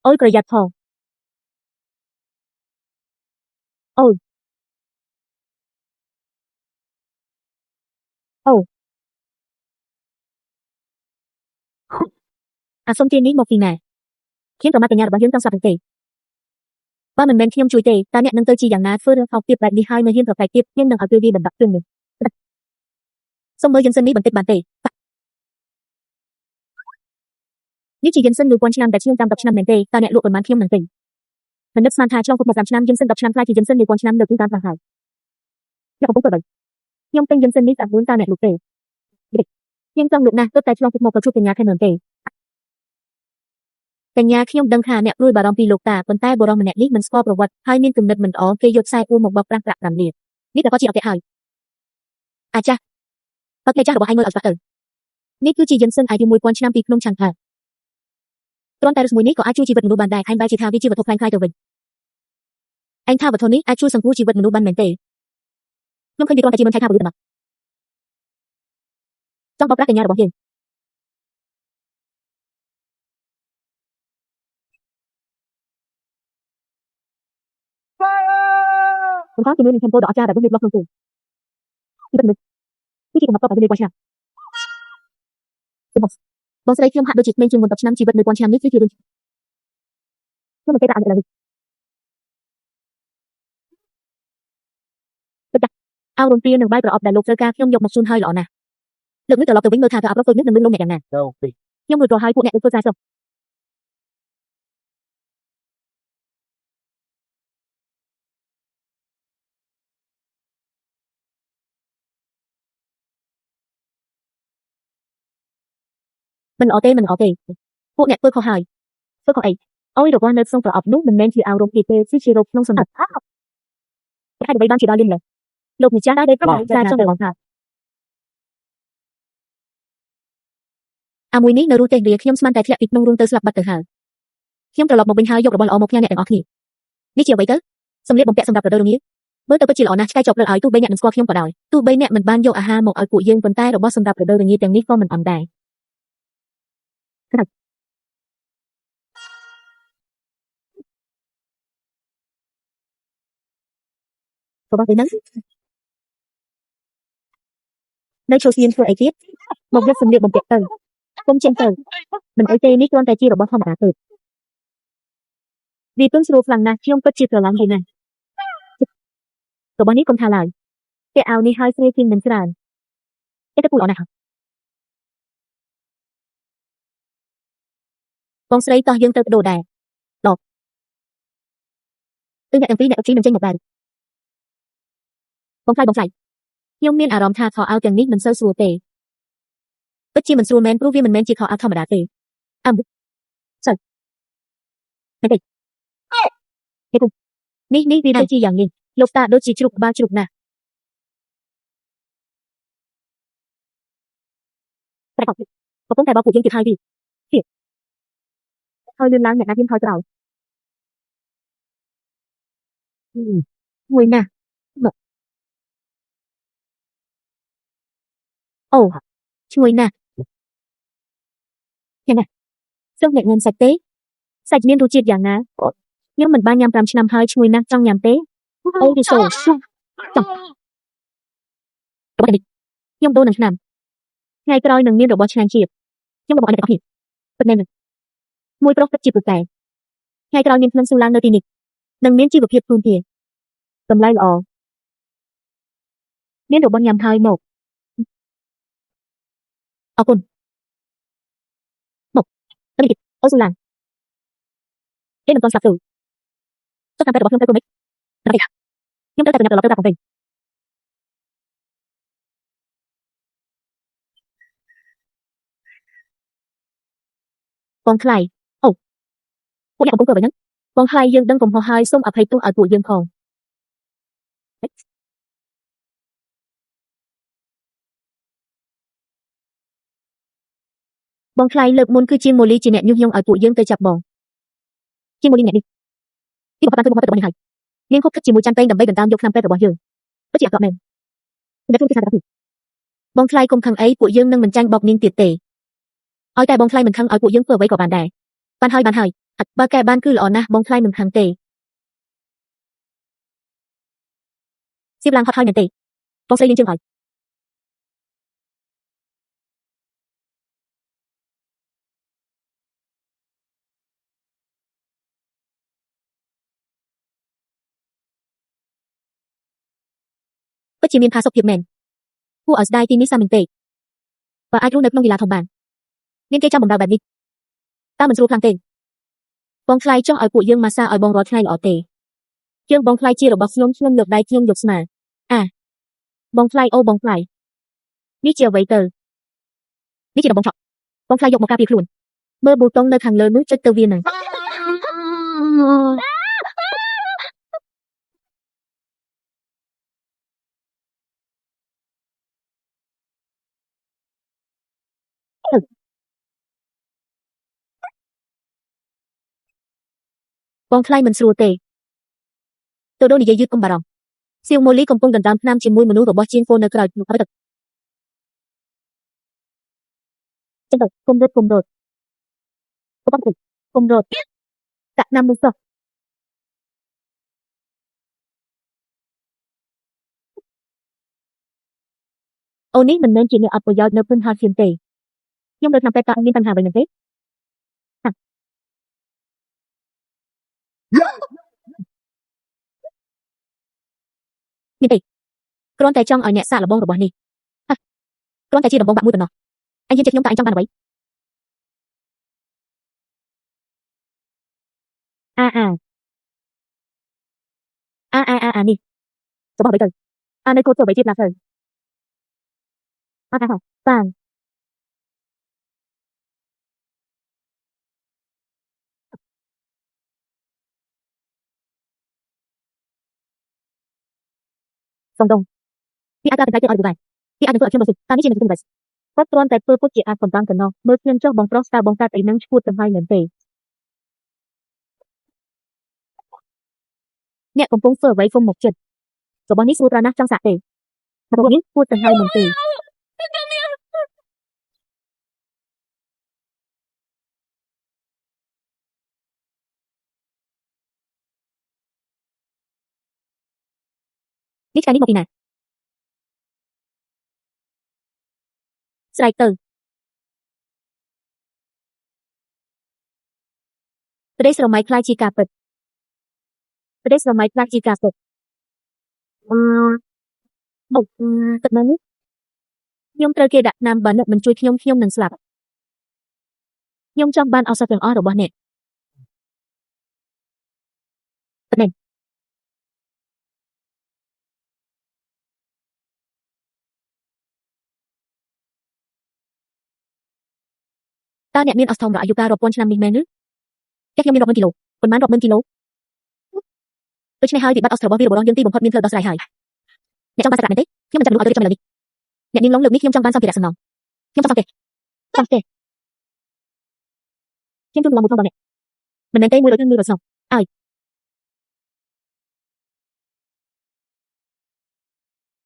ôi cười giặt thò ôi ồ à xong tiên ní một kỳ nè khiến cả ma nhàរបស់យើងចង់ស្ដាប់ទាំងទេបើមិនមែនខ្ញុំជួយទេតើអ្នកនឹងទៅជាយ៉ាងណាធ្វើរឿងថោកទាបបែបនេះហើយនៅហ៊ានប្រកែកទៀតខ្ញុំនឹងឲ្យវាបណ្ដាក់គ្រឿងនេះសូមមើលយិនសិននេះបន្តិចបានទេនេះជាយិនសិន1000ឆ្នាំដែលខ្ញុំតាម10ឆ្នាំមែនទេតើអ្នកលក់ប៉ុន្មានខ្ញុំនឹងទិញមិននឹកស្មានថាឆ្លងមក10ឆ្នាំយិនសិន10ឆ្នាំខ្លាចជាយិនសិន1000ឆ្នាំលើកពីតាមខ្លះហើយអ្នកកំពុងធ្វើអ្វីខ្ញុំទិញយិនសិននេះស្អាត4តើអ្នកលក់ទេខ្ញុំចង់លក់ណាស់ទើបតែឆ្លងពីមកក៏ជួបកញ្ញាខែមើលទេកញ្ញាខ្ញុំដឹងថាអ្នកព្រួយបារម្ភពីលោកតាប៉ុន្តែបុរសម្នាក់នេះមិនស្គាល់ប្រវត្តិហើយមានគំនិតមិនល្អគេយកខ្សែអួរមកបោកប្រាស់ប្រាក់5លាននេះតែក៏ជាអតិហើយអាចារ្យអត់ទេចាស់របស់ឯងមើលឲ្យច្បាស់ទៅនេះគឺជាយិនសិនអាយុ1000ឆ្នាំពីភ្នំឆាន់ថាគ្រាន់តែរស្មួយនេះក៏អាចជួយជីវិតមនុស្សបានដែរឯងបែរជាថាវាជាវត្ថុខ្លាំងខ្លាយទៅវិញឯងថាវត្ថុនេះអាចជួយសង្គ្រោះជីវិតមនុស្សបានមែនទេខ្ញុំឃើញវាគ្រាន់តែជាមិនឆៃថាពលិទ្ធចង់បោកប្រាស់កញ្ញារបស់យើងខ្ញុំថាជំនឿនឹងខ្ញុំពោលដល់អាចារ្យដែលមានប្លុកក្នុងទូគឺមិនគឺជាកំណត់ទៅ1000ឆ្នាំបងស្រីខ្ញុំហាក់ដូចជាក្មេងជាង10ឆ្នាំជីវិត1000ឆ្នាំនេះគឺជារឿងខ្ញុំមិនគេតែអាចឡើយទឹកអោរំព្រានឹងបាយប្រអប់ដែលលោកត្រូវការខ្ញុំយកមកជូនហើយល្អណាស់លើកនេះត្រឡប់ទៅវិញមើលថាតើអប្រុសទៅនេះនឹងលុយលំអ្នកយ៉ាងណាខ្ញុំរួចរាល់ហើយពួកអ្នកទៅធ្វើ40មិនល្អទេពួកអ្នកធ្វើខុសហើយធ្វើខុសអីអុយរបស់នៅក្នុងប្រអប់នោះមិនមែនជាអោរំព្រាទេគឺជារោគក្នុងសម្បត្តិហើយអ្វីបានជាដល់លឹមលោកម្ចាស់ដែរប្រហែលចាចង់បងថាអាមួយនេះនៅរស់ទេវាខ្ញុំស្មានតែធ្លាក់ពីក្នុងរូងទៅស្លាប់បាត់ទៅហើយខ្ញុំត្រឡប់មកវិញហើយយករបស់ល្អមកផ្ញើអ្នកទាំងអស់គ្នានេះជាអ្វីទៅសម្លៀកបំពាក់សម្រាប់រដូវរងាមើលទៅពិតជាល្អណាស់ឆ្កែជាប់លើឲ្យទោះបីអ្នកមិនស្គាល់ខ្ញុំក៏ដោយទោះបីអ្នកមិនបានយកអាហារមកឲ្យពួកយើងប៉ុន្តែរបស់សម្រាប់រដូវរងាទាំងនេះក៏មិនអន់ដែររបស់ទៅហ្នឹងនៅចូលស្ងៀមធ្វើអីទៀតមកយកសម្លៀកបំពាក់ទៅគុំចេញទៅមិនអីទេនេះគ្រាន់តែជារបស់ធម្មតាទេវាពឹងស្រួលខ្លាំងណាស់ខ្ញុំពិតជាស្រឡាញ់វាណាស់របស់នេះកុំថាឡើយគេអាវនេះហើយស្រីជាងមិនច្រើនគេទៅពូល្អណាស់បងស្រីតោះយើងទៅបដូរដែរដកអ្នកទាំងពីរអ្នកជីនឹងចេញមកដែរបងខ្លាយខ្ញុំមានអារម្មណ៍ថាខោអាវទាំងនេះមិនសូវស្រួលទេពិតជាមិនស្រួលមែនព្រោះវាមិនមែនជាខោអាវធម្មតាទេចុចនេះវាទៅជាយ៉ាងនេះលោកតាដូចជាជ្រូកក្បាលជ្រូកណាស់តែកំពុងតែបោកពួកយើងទៀតហើយវាហើយលឿនឡើងអ្នកណាហ៊ានថយក្រោយមួយណាអូឈ្ងុយណាស់យ៉ាងណាសឹងអ្នកញ៉ាំសាច់ទេសាច់មានរសជាតិយ៉ាងណាខ្ញុំមិនបានញ៉ាំ5ឆ្នាំហើយឈ្ងុយណាស់ចង់ញ៉ាំទេអូវាសូចង់ខ្ញុំដូននឹងឆ្នាំថ្ងៃក្រោយនឹងមានរបស់ឆ្ងាញ់ជាតិខ្ញុំบอกឲ្យអ្នកទាំងអស់គ្នាពិតមែនមួយប្រុសពិតជាពូកែថ្ងៃក្រោយមានក្លិនស៊ូឡើងនៅទីនេះនឹងមានជីវភាពខ្លួនទៀតតម្លៃល្អមានរបស់ញ៉ាំហើយមកអរគុណមកទៅនេះអូស៊ូឡាគេមិនទាន់ស្លាប់ទៅចុះតាមតែរបស់ខ្ញុំទៅគុំមិនខ្ញុំទៅតែប្រញាប់ត្រឡប់ទៅតាមវិញបងខ្លាយអូពួកអ្នកកំពុងធ្វើអ្វីហ្នឹងបងខ្លាយយើងដឹងកំហុសហើយសូមអភ័យទោសឲ្យពួកយើងផងបងខ្លាយលើកមុនគឺជាម៉ូលីជាអ្នកញុះញង់ឲ្យពួកយើងទៅចាប់បងជាម៉ូលីអ្នកនេះទីបំផុតគឺបំផុតរបស់នេះហើយនាងខុបខិតជាមួយចាន់ពេងដើម្បីដណ្ដើមយកឆ្នាំពេទ្យរបស់យើងពិតជាអាក្រក់មែនតែខ្ញុំគិតថាបងខ្លាយគុំខឹងអីពួកយើងនឹងមិនចាញ់បោកនាងទៀតទេឲ្យតែបងខ្លាយមិនខឹងឲ្យពួកយើងធ្វើអ្វីក៏បានដែរបានហើយ បើកែបានគឺល្អណាស់បងខ្លាយមិនខាងទេសៀបឡើងហត់ហើយមែនទេបងស្រីលេងជើងហើយពិតជាមានផាសុកភាពមែនគួរឲ្យស្ដាយទីនេះសាមែនទេបើអាចរស់នៅក្នុងវិឡាធំបានមានគេចាំបំរើបែបនេះតើមិនស្រួលខ្លាំងទេបងខ្លាយចង់ឲ្យពួកយើងម៉ាសាឲ្យបងរាល់ថ្ងៃល្អទេជើងបងខ្លាយជារបស់ខ្ញុំលើកដៃខ្ញុំយកស្មាបងខ្លាយអូបងខ្លាយនេះជាអ្វីទៅនេះជាដំបងឆក់បងខ្លាយយកមកការពារខ្លួនមើលប៊ូតុងនៅខាងលើនោះចុចទៅវានឹងបងខ្លាយមិនស្រួលទេទៅដូរនិយាយយឺតកុំបារម្ភសៀវម៉ូលីកំពុងដណ្ដើមថ្នាំជាមួយមនុស្សរបស់ជាងហ្វូនៅក្រៅនោះហើយទឹកចឹងទៅគុំរត់កុំរត់ដាក់ណាំមួយសោះអូនេះមិនមែនជាអ្នកអត់ប្រយោជន៍នៅភូមិហាលឈាមទេខ្ញុំនៅឆ្នាំពេទ្យតើមានបញ្ហាអ្វីនឹងទេមានទេគ្រាន់តែចង់ឲ្យអ្នកសាកល្បងរបស់នេះគ្រាន់តែជាដំបងបាក់មួយប៉ុណ្ណោះឯងយល់ចិត្តខ្ញុំតើឯងចង់បានអ្វីនេះរបស់អ្វីទៅនៅគោលធ្វើអ្វីទៀតណាស់ទៅបានសំដងវាអាចតែតែឲ្យវាអាចនឹងធ្វើឲ្យខ្ញុំរស់តើនេះជានឹងខ្ញុំដែរគាត់គ្រាន់តែធ្វើពុតជាអាចប៉ុណ្ណឹងទៅណោះមើលខ្ញុំចុះបងប្រុសតើបងកើតអីនឹងឈួតទៅហើយមែនទេអ្នកកំពុងធ្វើអ្វីខ្ញុំមកចិត្តរបស់នេះស្រួលត្រាណាស់ចង់សាក់ទេរបស់នេះឈួតទៅហើយមែនទេនេះឆ្កែនេះមកពីណាស្រែកទៅប្រទេសស្រមៃខ្លាយជាការពិតប្រទេសស្រមៃខ្លាយជាការពិតបុកទឹកនៅនេះខ្ញុំត្រូវគេដាក់ថ្នាំបើអ្នកមិនជួយខ្ញុំនឹងស្លាប់ខ្ញុំចង់បានឱសថទាំងអស់របស់អ្នកប៉ុណ្ណេះតើអ្នកមានអស្ថមរអាយុកាលរាប់ពាន់ឆ្នាំនេះមែនឬតែខ្ញុំមានរាប់ម៉ឺនគីឡូប៉ុន្មានរាប់ម៉ឺនគីឡូដូច្នេះហើយវិបត្តិអស្ថរបស់វីរបុរសយើងទីបំផុតមានផ្លូវដោះស្រាយហើយអ្នកចង់បានសក្ការៈមែនទេខ្ញុំមិនចាំមនុស្សឲ្យទៅរៀបចំឥឡូវនេះអ្នកនាងឡុងលើកនេះខ្ញុំចង់បានសម្ភារៈសំណងខ្ញុំចង់សង់ផ្ទះខ្ញុំជូនកម្លាំងមួយផងដល់អ្នកមិនមែនទេ100 គឺ100ស្នងឲ្យ